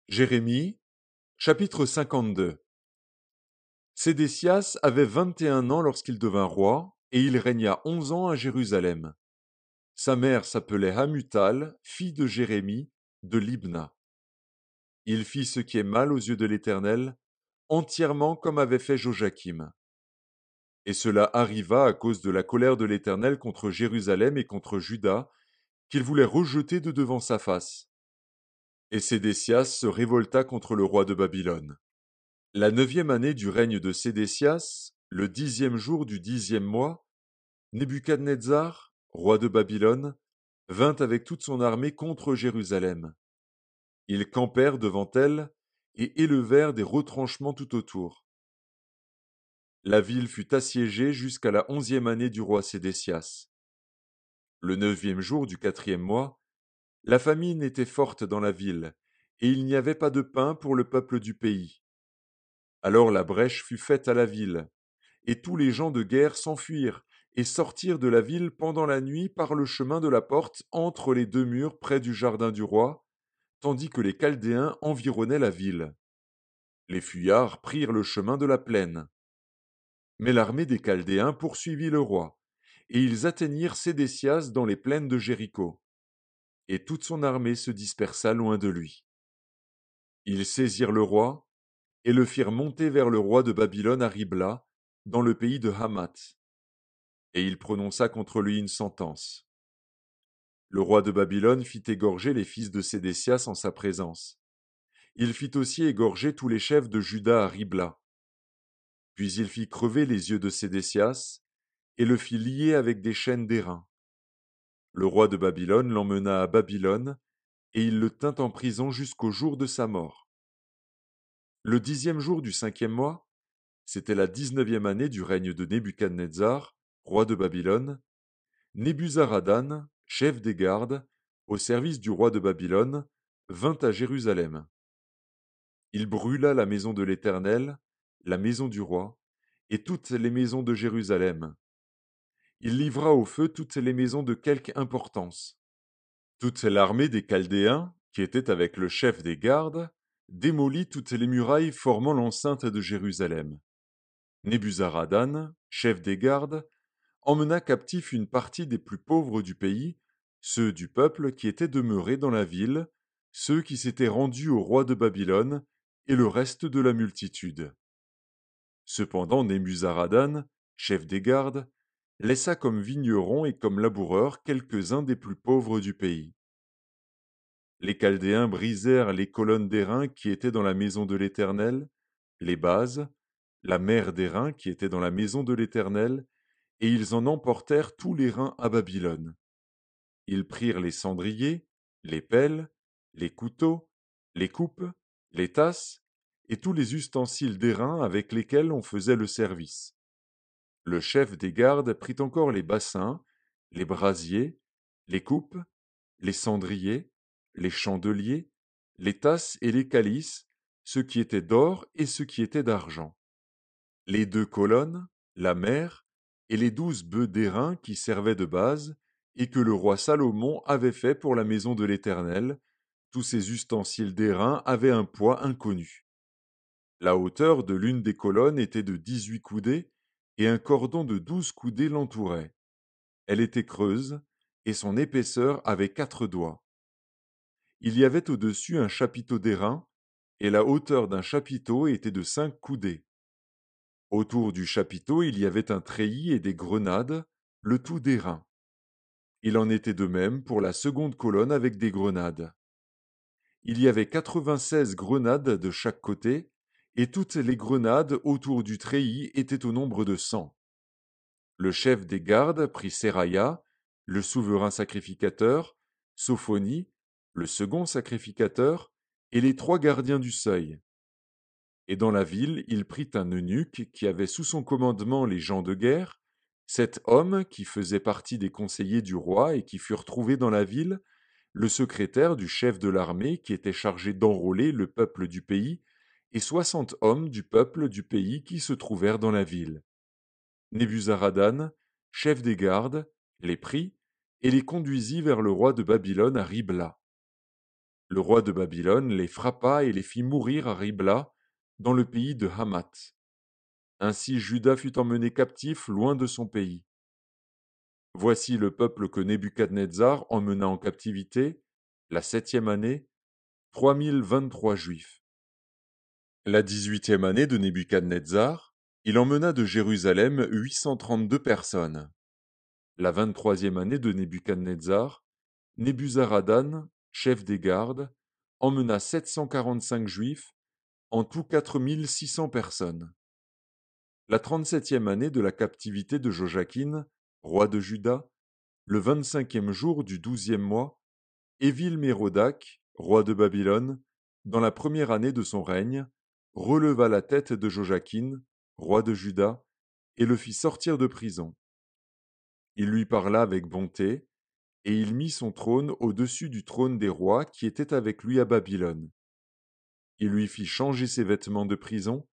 Jérémie, chapitre 52. Sédécias avait 21 ans lorsqu'il devint roi, et il régna 11 ans à Jérusalem. Sa mère s'appelait Hamutal, fille de Jérémie, de Libna. Il fit ce qui est mal aux yeux de l'Éternel, entièrement comme avait fait Joachim. Et cela arriva à cause de la colère de l'Éternel contre Jérusalem et contre Juda, qu'il voulait rejeter de devant sa face. Et Sédécias se révolta contre le roi de Babylone. La 9e année du règne de Sédécias, le 10e jour du 10e mois, Nebuchadnezzar, roi de Babylone, vint avec toute son armée contre Jérusalem. Ils campèrent devant elle et élevèrent des retranchements tout autour. La ville fut assiégée jusqu'à la 11e année du roi Sédécias. Le 9e jour du 4e mois, la famine était forte dans la ville, et il n'y avait pas de pain pour le peuple du pays. Alors la brèche fut faite à la ville, et tous les gens de guerre s'enfuirent et sortirent de la ville pendant la nuit par le chemin de la porte entre les deux murs près du jardin du roi, tandis que les Chaldéens environnaient la ville. Les fuyards prirent le chemin de la plaine. Mais l'armée des Chaldéens poursuivit le roi, et ils atteignirent Sédécias dans les plaines de Jéricho. Et toute son armée se dispersa loin de lui. Ils saisirent le roi, et le firent monter vers le roi de Babylone à Ribla, dans le pays de Hamath. Et il prononça contre lui une sentence. Le roi de Babylone fit égorger les fils de Sédécias en sa présence. Il fit aussi égorger tous les chefs de Juda à Ribla. Puis il fit crever les yeux de Sédécias, et le fit lier avec des chaînes d'airain. Le roi de Babylone l'emmena à Babylone, et il le tint en prison jusqu'au jour de sa mort. Le 10e jour du 5e mois, c'était la 19e année du règne de Nebuchadnezzar, roi de Babylone, Nebuzaradan, chef des gardes, au service du roi de Babylone, vint à Jérusalem. Il brûla la maison de l'Éternel, la maison du roi, et toutes les maisons de Jérusalem. Il livra au feu toutes les maisons de quelque importance. Toute l'armée des Chaldéens, qui était avec le chef des gardes, démolit toutes les murailles formant l'enceinte de Jérusalem. Nebuzaradan, chef des gardes, emmena captif une partie des plus pauvres du pays, ceux du peuple qui étaient demeurés dans la ville, ceux qui s'étaient rendus au roi de Babylone, et le reste de la multitude. Cependant Nebuzaradan, chef des gardes, laissa comme vignerons et comme laboureurs quelques-uns des plus pauvres du pays. Les Chaldéens brisèrent les colonnes d'airain qui étaient dans la maison de l'Éternel, les bases, la mer d'airain qui était dans la maison de l'Éternel, et ils en emportèrent tous les reins à Babylone. Ils prirent les cendriers, les pelles, les couteaux, les coupes, les tasses, et tous les ustensiles d'airain avec lesquels on faisait le service. Le chef des gardes prit encore les bassins, les brasiers, les coupes, les cendriers, les chandeliers, les tasses et les calices, ce qui était d'or et ce qui était d'argent. Les 2 colonnes, la mer, et les 12 bœufs d'airain qui servaient de base, et que le roi Salomon avait fait pour la maison de l'Éternel, tous ces ustensiles d'airain avaient un poids inconnu. La hauteur de l'une des colonnes était de 18 coudées, et un cordon de 12 coudées l'entourait. Elle était creuse, et son épaisseur avait 4 doigts. Il y avait au-dessus un chapiteau d'airain, et la hauteur d'un chapiteau était de 5 coudées. Autour du chapiteau il y avait un treillis et des grenades, le tout d'airain. Il en était de même pour la seconde colonne avec des grenades. Il y avait 96 grenades de chaque côté, et toutes les grenades autour du treillis étaient au nombre de 100. Le chef des gardes prit Seraya, le souverain sacrificateur, Sophonie, le second sacrificateur, et les 3 gardiens du seuil. Et dans la ville, il prit un eunuque qui avait sous son commandement les gens de guerre, 7 hommes qui faisaient partie des conseillers du roi et qui furent trouvés dans la ville, le secrétaire du chef de l'armée qui était chargé d'enrôler le peuple du pays, et 60 hommes du peuple du pays qui se trouvèrent dans la ville. Nebuzaradan, chef des gardes, les prit et les conduisit vers le roi de Babylone à Ribla. Le roi de Babylone les frappa et les fit mourir à Ribla, dans le pays de Hamath. Ainsi Juda fut emmené captif loin de son pays. Voici le peuple que Nebuchadnezzar emmena en captivité, la 7e année, 3023 Juifs. La 18e année de Nebuchadnezzar, il emmena de Jérusalem 832 personnes. La 23e année de Nebuchadnezzar, Nebuzaradan, chef des gardes, emmena 745 Juifs, en tout 4600 personnes. La 37e année de la captivité de Joachim, roi de Juda, le 25e jour du 12e mois, Évil-Mérodach, roi de Babylone, dans la première année de son règne, releva la tête de Joachim, roi de Juda, et le fit sortir de prison. Il lui parla avec bonté, et il mit son trône au-dessus du trône des rois qui étaient avec lui à Babylone. Il lui fit changer ses vêtements de prison,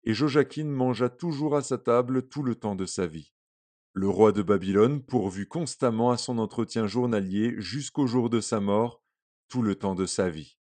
et Joachim mangea toujours à sa table tout le temps de sa vie. Le roi de Babylone pourvut constamment à son entretien journalier jusqu'au jour de sa mort, tout le temps de sa vie.